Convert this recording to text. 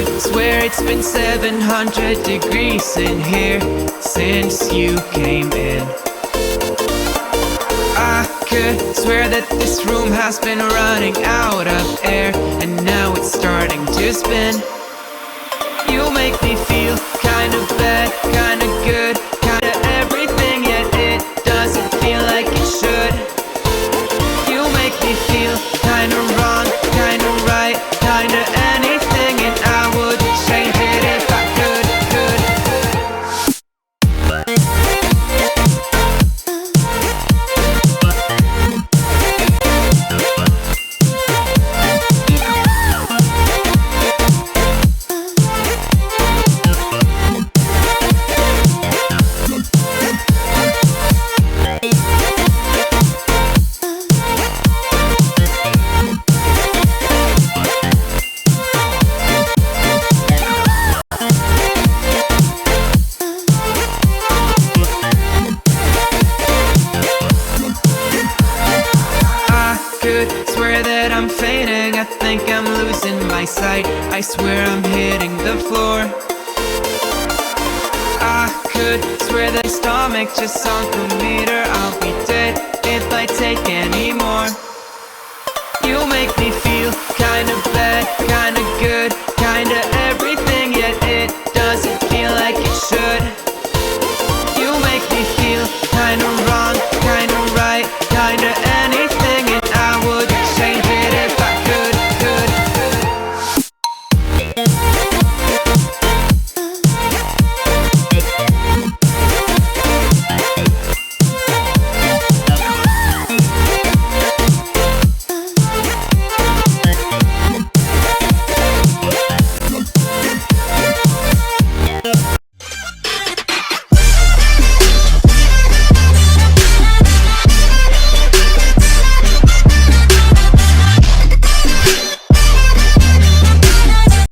could swear it's been 700 degrees in here since you came in. I could swear that this room has been running out of air, and now it's starting to spin. You make me feel kinda bad, kinda good, kinda everything, yet it doesn't feel like it should. You make me feel kinda wrong, kinda right, kinda anything, and I would change it if I could. Swear that I'm fainting, I think I'm losing my sight, I swear I'm hitting the floor. I could swear that my stomach just sunk a meter. I'll be dead if I take any more. You make me feel kinda bad, kinda